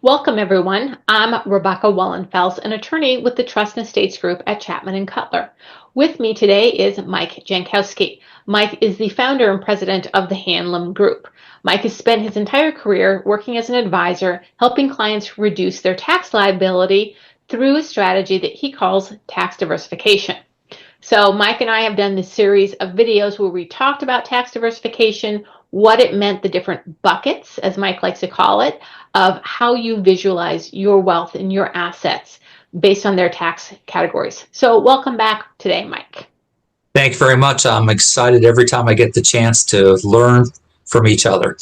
Welcome, everyone. I'm Rebecca Wallenfelsz, an attorney with the Trust and Estates Group at Chapman Partner. With me today is Mike Jankowske. Mike is the founder and president of the Hamelind Group. Mike has spent his entire career working as an advisor, helping clients reduce their tax liability through a strategy that he calls tax diversification. So Mike and I have done this series of videos where we talked about tax diversification, what it meant, the different buckets, as Mike likes to call it, of how you visualize your wealth and your assets based on their tax categories. So welcome back today, Mike. Thank you very much. I'm excited every time I get the chance to learn from each other.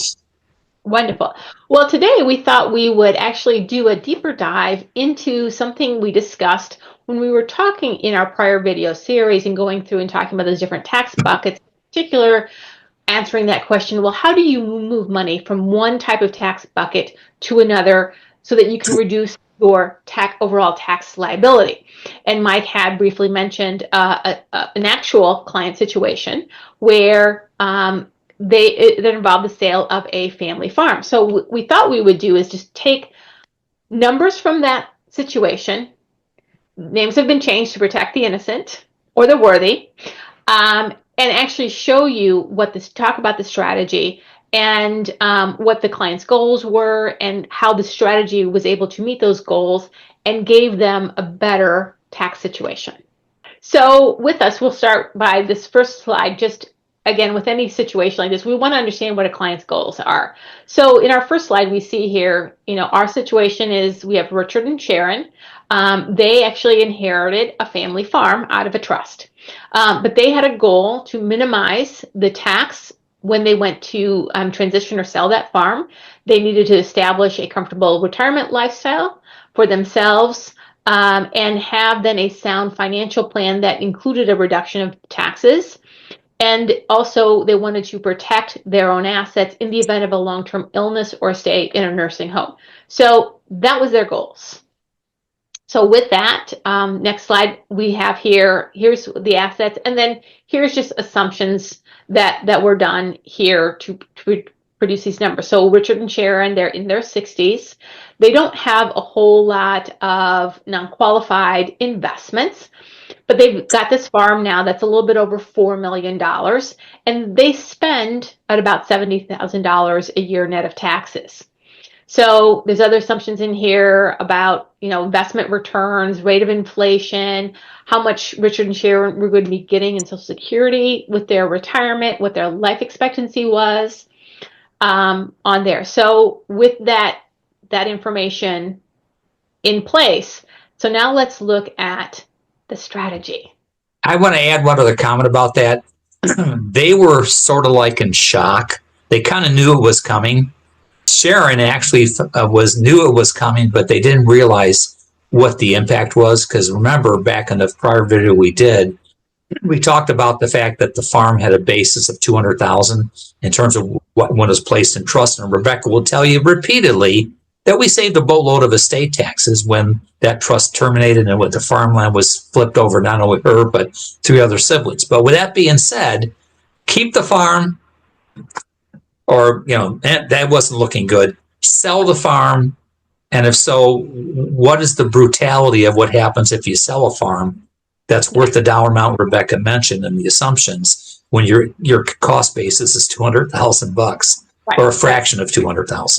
Wonderful. Well, today we thought we would actually do a deeper dive into something we discussed when we were talking in our prior video series and going through and talking about those different tax buckets, in particular, answering that question, well, how do you move money from one type of tax bucket to another so that you can reduce your overall tax liability? And Mike had briefly mentioned an actual client situation where that involved the sale of a family farm. So we thought we would do is just take numbers from that situation. Names have been changed to protect the innocent or the worthy, and actually show you talk about the strategy and what the client's goals were and how the strategy was able to meet those goals and gave them a better tax situation. So with us, we'll start by this first slide. Just again, with any situation like this, we want to understand what a client's goals are. So in our first slide, we see here, our situation is we have Richard and Sharon. They actually inherited a family farm out of a trust. But they had a goal to minimize the tax when they went to transition or sell that farm. They needed to establish a comfortable retirement lifestyle for themselves and have then a sound financial plan that included a reduction of taxes. And also they wanted to protect their own assets in the event of a long-term illness or stay in a nursing home. So that was their goals. So with that, next slide we have here's the assets, and then here's just assumptions that were done here to produce these numbers. So Richard and Sharon, they're in their 60s. They don't have a whole lot of non-qualified investments, but they've got this farm now that's a little bit over $4 million, and they spend at about $70,000 a year net of taxes. So there's other assumptions in here about, investment returns, rate of inflation, how much Richard and Sharon were going to be getting in Social Security with their retirement, what their life expectancy was on there. So with that information in place, so now let's look at the strategy. I want to add one other comment about that. They were sort of like in shock. They kind of knew it was coming. Sharon actually knew it was coming, but they didn't realize what the impact was. Because remember, back in the prior video we did, we talked about the fact that the farm had a basis of $200,000 in terms of what was placed in trust. And Rebecca will tell you repeatedly that we saved a boatload of estate taxes when that trust terminated and when the farmland was flipped over, not only her, but 3 other siblings. But with that being said, keep the farm, or, that wasn't looking good. Sell the farm. And if so, what is the brutality of what happens if you sell a farm that's worth the dollar amount Rebecca mentioned in the assumptions when your cost basis is $200,000 or a fraction of $200,000?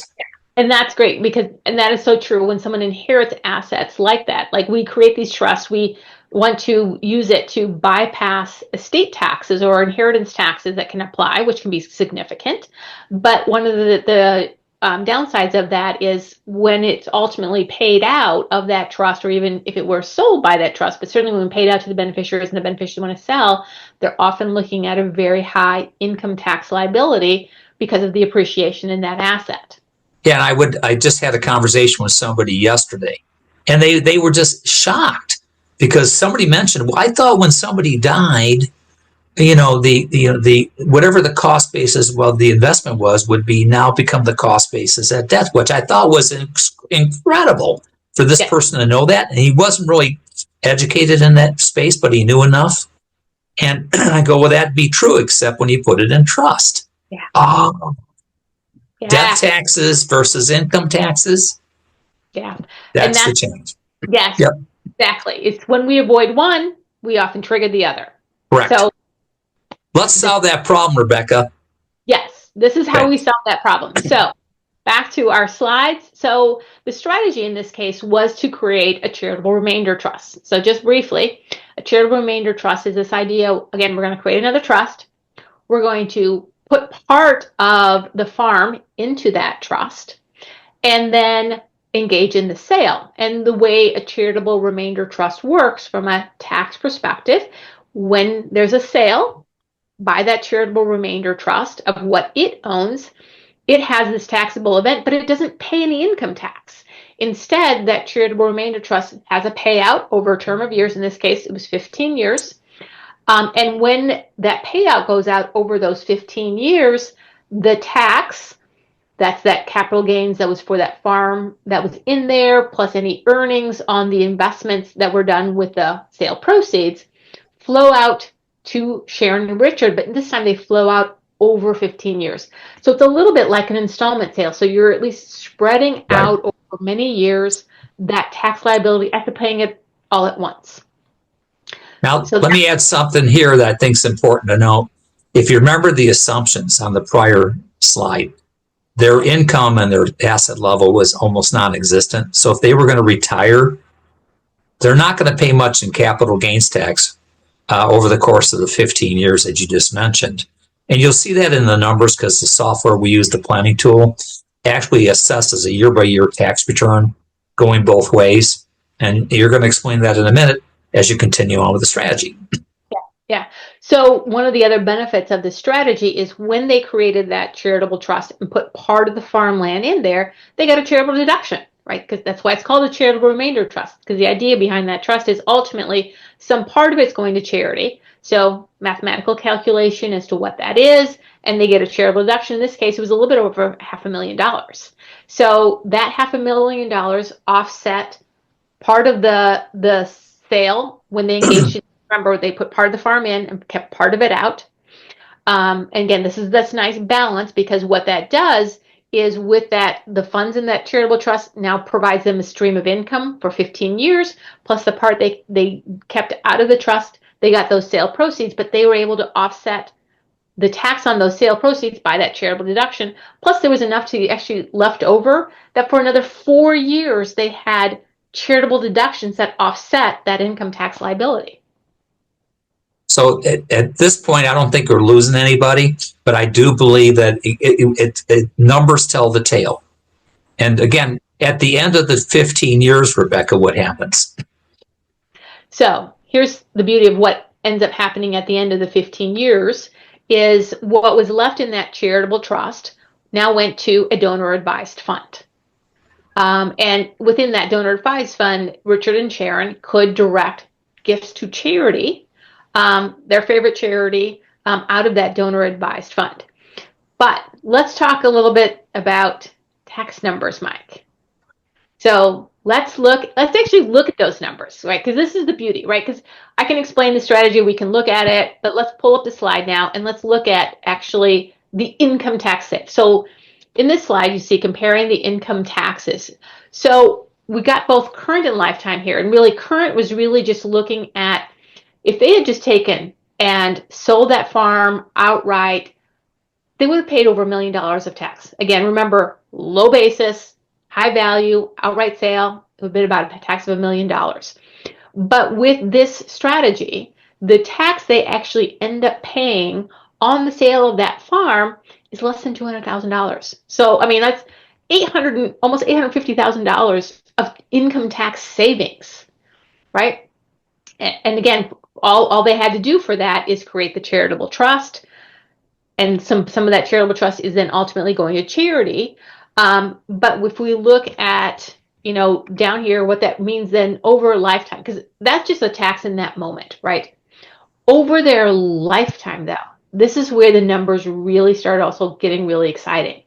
And that's great and that is so true when someone inherits assets like that. Like we create these trusts, we want to use it to bypass estate taxes or inheritance taxes that can apply, which can be significant. But one of the downsides of that is when it's ultimately paid out of that trust, or even if it were sold by that trust, but certainly when paid out to the beneficiaries and the beneficiaries want to sell, they're often looking at a very high income tax liability because of the appreciation in that asset. Yeah, and I just had a conversation with somebody yesterday, and they were just shocked because somebody mentioned, well, I thought when somebody died, the whatever the cost basis, the investment would be now become the cost basis at death, which I thought was incredible for this person to know that. And he wasn't really educated in that space, but he knew enough. And I go, well, that'd be true, except when you put it in trust. Yeah. Death taxes versus income taxes. Yeah. And That's the that's, change. yes, Yep. exactly. It's when we avoid one, we often trigger the other. Correct. So Let's this, solve that problem, Rebecca. yes, this is how Okay. we solve that problem. So back to our slides. So the strategy in this case was to create a charitable remainder trust. So just briefly, a charitable remainder trust is this idea, again, we're going to create another trust. We're going to put part of the farm into that trust and then engage in the sale. And the way a charitable remainder trust works from a tax perspective, when there's a sale by that charitable remainder trust of what it owns, it has this taxable event, but it doesn't pay any income tax. Instead, that charitable remainder trust has a payout over a term of years. In this case, it was 15 years. And when that payout goes out over those 15 years, the tax, that's that capital gains that was for that farm that was in there, plus any earnings on the investments that were done with the sale proceeds, flow out to Sharon and Richard, but this time they flow out over 15 years. So it's a little bit like an installment sale. So you're at least spreading Right. out over many years that tax liability after paying it all at once. Now, So let me add something here that I think is important to know. If you remember the assumptions on the prior slide, their income and their asset level was almost non-existent. So if they were going to retire, they're not going to pay much in capital gains tax over the course of the 15 years that you just mentioned. And you'll see that in the numbers because the software we use, the planning tool, actually assesses a year-by-year tax return going both ways. And you're going to explain that in a minute as you continue on with the strategy. yeah. So one of the other benefits of this strategy is when they created that charitable trust and put part of the farmland in there, they got a charitable deduction, right? Because that's why it's called a charitable remainder trust. Because the idea behind that trust is ultimately some part of it's going to charity. So mathematical calculation as to what that is, and they get a charitable deduction. In this case, it was a little bit over $500,000. So that $500,000 offset part of the sale when they engaged in, remember, they put part of the farm in and kept part of it out. And again, this nice balance, because what that does is with that, the funds in that charitable trust now provides them a stream of income for 15 years, plus the part they kept out of the trust, they got those sale proceeds, but they were able to offset the tax on those sale proceeds by that charitable deduction. Plus there was enough to actually left over that for another 4 years they had charitable deductions that offset that income tax liability. So at this point, I don't think we're losing anybody, but I do believe that numbers tell the tale. And again, at the end of the 15 years, Rebecca, what happens? So here's the beauty of what ends up happening at the end of the 15 years is what was left in that charitable trust now went to a donor advised fund. And within that donor advised fund, Richard and Sharon could direct gifts to charity, their favorite charity, out of that donor advised fund. But let's talk a little bit about tax numbers, Mike. So let's actually look at those numbers, right? Because this is the beauty, right? Because I can explain the strategy, we can look at it, but let's pull up the slide now and let's look at actually the income tax save. So in this slide, you see comparing the income taxes. So we got both current and lifetime here, and really current was really just looking at if they had just taken and sold that farm outright, they would have paid over $1 million of tax. Again, remember, low basis, high value, outright sale, it would have been about a tax of $1 million. But with this strategy, the tax they actually end up paying on the sale of that farm is less than $200,000. So, I mean, that's almost $850,000 of income tax savings, right? And again, all they had to do for that is create the charitable trust, and some of that charitable trust is then ultimately going to charity. But if we look at, down here, what that means then over a lifetime, because that's just a tax in that moment, right? Over their lifetime, though, this is where the numbers really start also getting really exciting,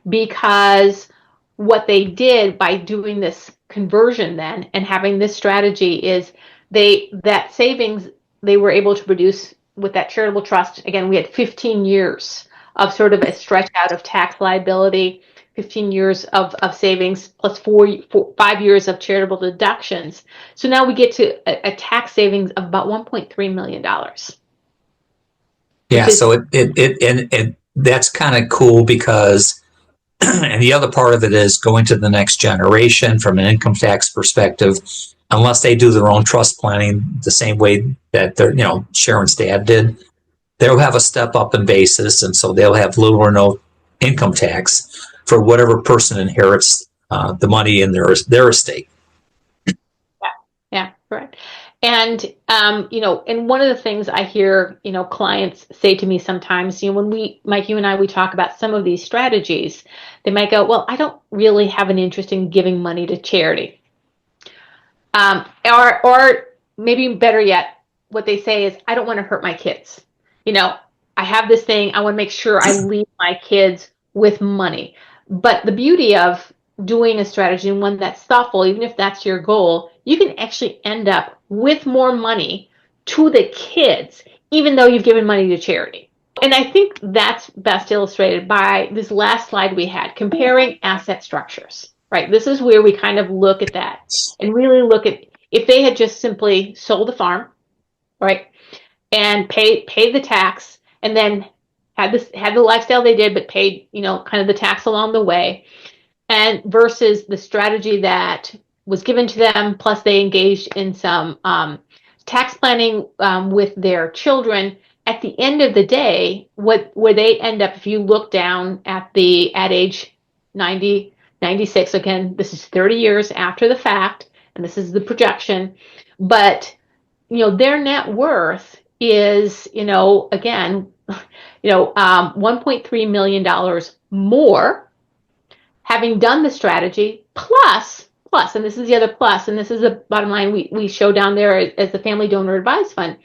because what they did by doing this conversion then and having this strategy is that savings they were able to produce with that charitable trust. Again, we had 15 years of sort of a stretch out of tax liability, 15 years of savings plus 5 years of charitable deductions. So now we get to a tax savings of about $1.3 million. Yeah, so it that's kind of cool because, and the other part of it is going to the next generation from an income tax perspective. Unless they do their own trust planning the same way that their, Sharon's dad did, they'll have a step up in basis, and so they'll have little or no income tax for whatever person inherits the money in their estate. Yeah, right. And and one of the things I hear, clients say to me sometimes, when Mike, you and I, we talk about some of these strategies, they might go, well, I don't really have an interest in giving money to charity. Or maybe better yet, what they say is, I don't want to hurt my kids. I have this thing, I want to make sure I leave my kids with money. But the beauty of doing a strategy, and one that's thoughtful, even if that's your goal, you can actually end up with more money to the kids, even though you've given money to charity. And I think that's best illustrated by this last slide we had, comparing asset structures, right? This is where we kind of look at that and really look at if they had just simply sold the farm, right, and paid the tax, and then had the lifestyle they did, but paid, kind of the tax along the way, and versus the strategy that was given to them, plus they engaged in some tax planning with their children. At the end of the day, where they end up, if you look down at age 90, 96, again, this is 30 years after the fact, and this is the projection, but their net worth is, again, $1.3 million more, having done the strategy, plus, and this is the other plus, and this is the bottom line we show down there as the Family Donor Advised Fund.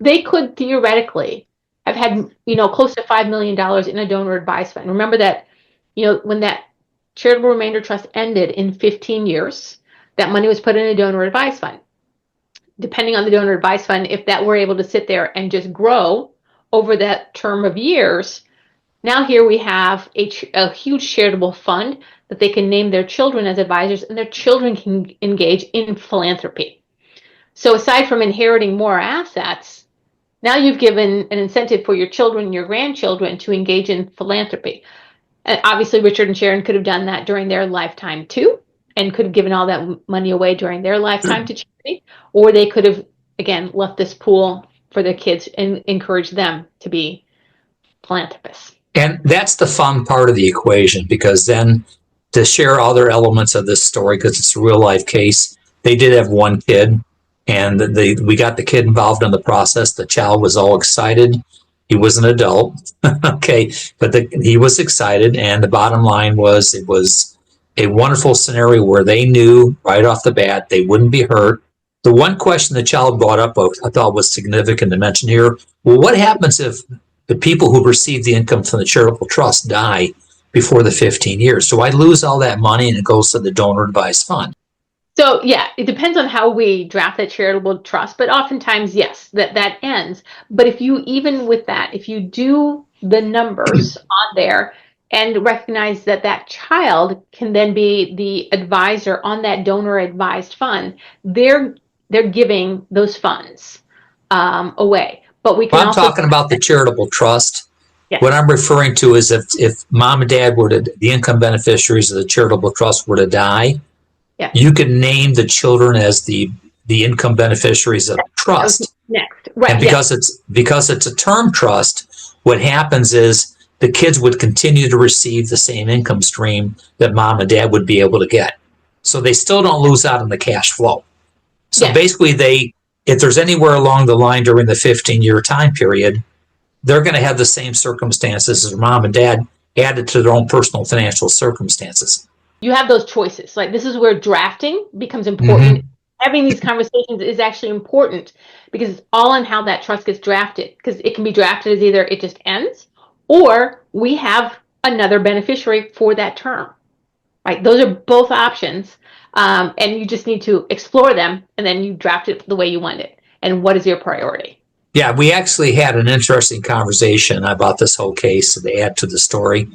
They could theoretically have had, close to $5 million in a donor advised fund. Remember that, when that charitable remainder trust ended in 15 years, that money was put in a donor advised fund. Depending on the donor advised fund, if that were able to sit there and just grow over that term of years, now here we have a huge charitable fund that they can name their children as advisors, and their children can engage in philanthropy. So aside from inheriting more assets, now you've given an incentive for your children and your grandchildren to engage in philanthropy. And obviously, Richard and Sharon could have done that during their lifetime too, and could have given all that money away during their lifetime to charity, or they could have, again, left this pool for their kids and encouraged them to be philanthropists. And that's the fun part of the equation, because then to share other elements of this story, because it's a real life case, they did have one kid, and we got the kid involved in the process. The child was all excited. He was an adult, okay, but he was excited, and the bottom line was it was a wonderful scenario where they knew right off the bat they wouldn't be hurt. The one question the child brought up, I thought was significant to mention here. Well, what happens if the people who receive the income from the charitable trust die before the 15 years? So I lose all that money and it goes to the donor advised fund. So yeah, it depends on how we draft that charitable trust, but oftentimes, yes, that ends. But if you, even with that, if you do the numbers on there and recognize that child can then be the advisor on that donor advised fund, they're giving those funds away. But we can I'm talking about the charitable trust. Yes. What I'm referring to is if mom and dad the income beneficiaries of the charitable trust were to die, yeah, you could name the children as the income beneficiaries of the trust. Next, right? And because it's a term trust, what happens is the kids would continue to receive the same income stream that mom and dad would be able to get. So they still don't lose out on the cash flow. So basically, if there's anywhere along the line during the 15-year time period, they're going to have the same circumstances as mom and dad added to their own personal financial circumstances. You have those choices. Like, this is where drafting becomes important. Mm-hmm. Having these conversations is actually important because it's all on how that trust gets drafted, because it can be drafted as either it just ends or we have another beneficiary for that term. Right? Those are both options. And you just need to explore them, and then you draft it the way you want it. And what is your priority? Yeah, we actually had an interesting conversation about this whole case to add to the story.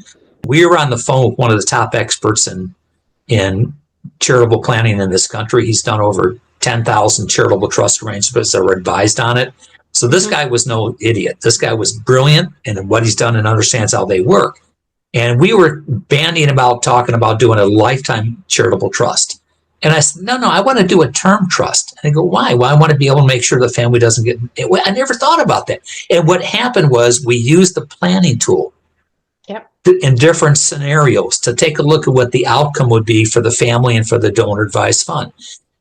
We were on the phone with one of the top experts in charitable planning in this country. He's done over 10,000 charitable trust arrangements that were advised on it. So this guy was no idiot. This guy was brilliant in what he's done and understands how they work. And we were bandying about talking about doing a lifetime charitable trust. And I said, no, I want to do a term trust. And they go, why? Well, I want to be able to make sure the family doesn't get, I never thought about that. And what happened was we used the planning tool in different scenarios to take a look at what the outcome would be for the family and for the donor advised fund.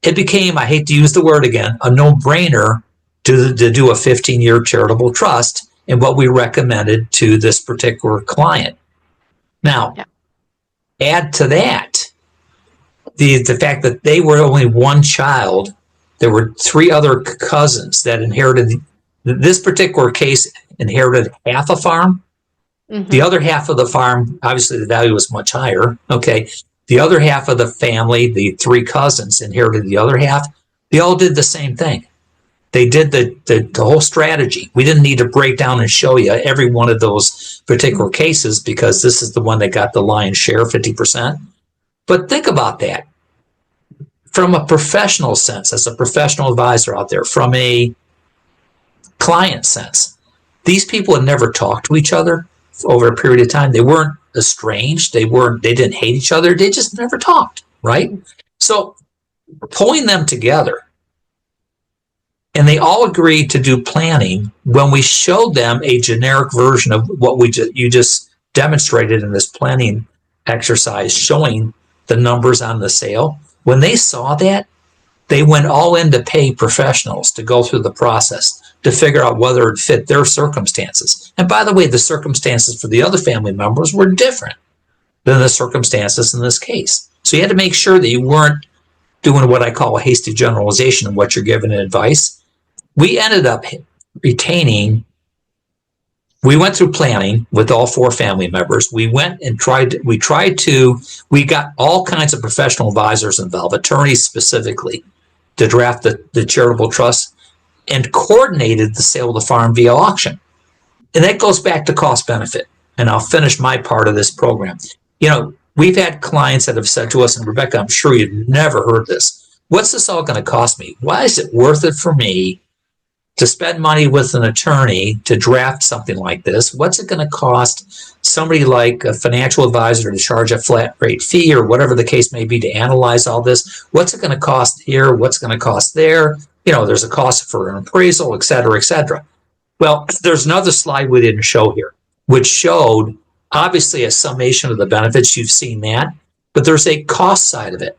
It became, I hate to use the word again, a no-brainer to do a 15-year charitable trust and what we recommended to this particular client. Now, add to that the fact that they were only one child. There were 3 other cousins that inherited. This particular case inherited half a farm. The other half of the farm, obviously the value was much higher. Okay. The other half of the family, the 3 cousins inherited the other half. They all did the same thing. They did the whole strategy. We didn't need to break down and show you every one of those particular cases because this is the one that got the lion's share, 50%. But think about that. From a professional sense, as a professional advisor out there, from a client sense, these people had never talked to each other over a period of time. They weren't estranged. They didn't hate each other. They just never talked, right? So pulling them together, and they all agreed to do planning when we showed them a generic version of what you just demonstrated in this planning exercise, showing the numbers on the sale. When they saw that, they went all in to pay professionals to go through the process to figure out whether it fit their circumstances. And by the way, the circumstances for the other family members were different than the circumstances in this case. So you had to make sure that you weren't doing what I call a hasty generalization of what you're giving in advice. We ended up retaining, we went through planning with all 4 family members. We went and we got all kinds of professional advisors involved, attorneys specifically, to draft the charitable trust and coordinated the sale of the farm via auction. And that goes back to cost benefit. And I'll finish my part of this program. You know, we've had clients that have said to us, and Rebecca, I'm sure you've never heard this. What's this all going to cost me? Why is it worth it for me to spend money with an attorney to draft something like this? What's it going to cost somebody like a financial advisor to charge a flat rate fee or whatever the case may be to analyze all this? What's it going to cost here? What's going to cost there? You know, there's a cost for an appraisal, et cetera, et cetera. Well, there's another slide we didn't show here, which showed obviously a summation of the benefits. You've seen that, but there's a cost side of it.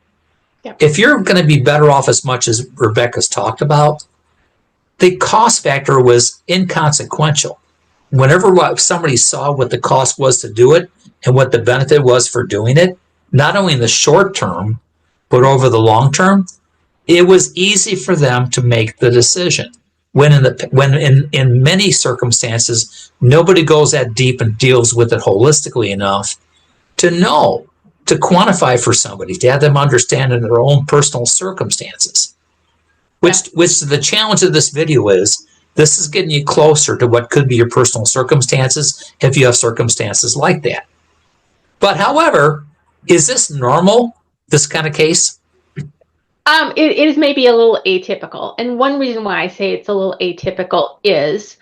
Yep. If you're going to be better off as much as Rebecca's talked about, the cost factor was inconsequential. Whenever somebody saw what the cost was to do it and what the benefit was for doing it, not only in the short term, but over the long term, it was easy for them to make the decision. When in many circumstances, nobody goes that deep and deals with it holistically enough to know, to quantify for somebody, to have them understand in their own personal circumstances. Which the challenge of this video is, this is getting you closer to what could be your personal circumstances if you have circumstances like that. But however, is this normal, this kind of case? It is maybe a little atypical. And one reason why I say it's a little atypical is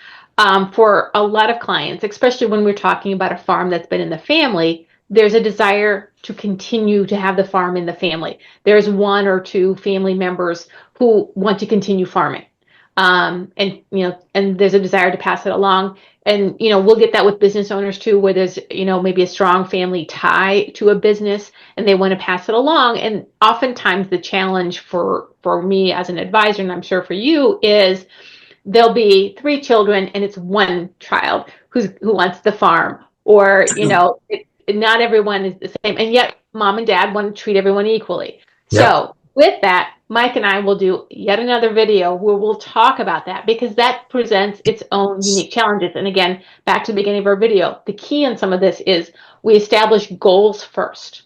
for a lot of clients, especially when we're talking about a farm that's been in the family, there's a desire to continue to have the farm in the family. There's 1 or 2 family members who want to continue farming. And there's a desire to pass it along. And, we'll get that with business owners too, where there's, maybe a strong family tie to a business and they want to pass it along. And oftentimes the challenge for me as an advisor, and I'm sure for you, is there'll be 3 children and it's 1 child who wants the farm, or, not everyone is the same. And yet mom and dad want to treat everyone equally. Yep. So with that, Mike and I will do yet another video where we'll talk about that, because that presents its own unique challenges. And again, back to the beginning of our video, the key in some of this is we establish goals first,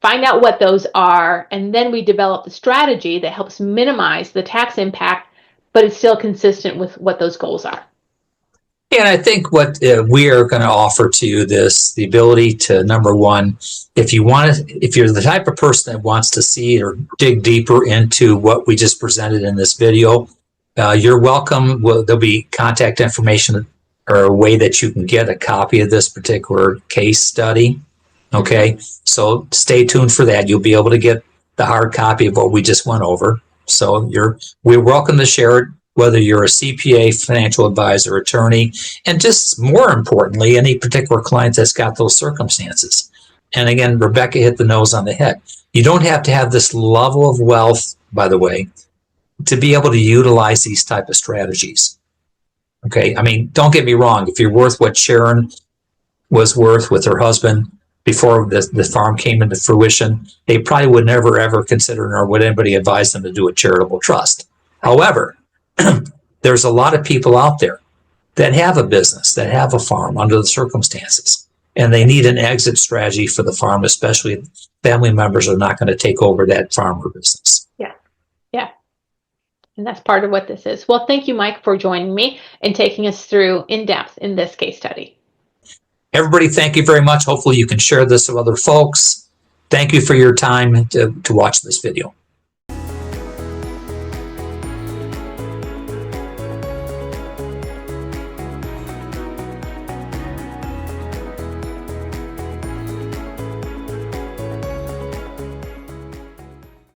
find out what those are, and then we develop the strategy that helps minimize the tax impact, but it's still consistent with what those goals are. And I think what we are going to offer to you the ability to, number one, if you're the type of person that wants to see or dig deeper into what we just presented in this video, you're welcome. There'll be contact information or a way that you can get a copy of this particular case study. Okay, so stay tuned for that. You'll be able to get the hard copy of what we just went over. So we're welcome to share it, whether you're a CPA, financial advisor, attorney, and just more importantly, any particular client that's got those circumstances. And again, Rebecca hit the nose on the head. You don't have to have this level of wealth, by the way, to be able to utilize these type of strategies. Okay, I mean, don't get me wrong. If you're worth what Sharon was worth with her husband before the farm came into fruition, they probably would never, ever consider, nor would anybody advise them to do a charitable trust. However, there's a lot of people out there that have a business, that have a farm under the circumstances, and they need an exit strategy for the farm, especially if family members are not going to take over that farm or business. Yeah. Yeah. And that's part of what this is. Well, thank you, Mike, for joining me and taking us through in depth in this case study. Everybody, thank you very much. Hopefully you can share this with other folks. Thank you for your time to watch this video.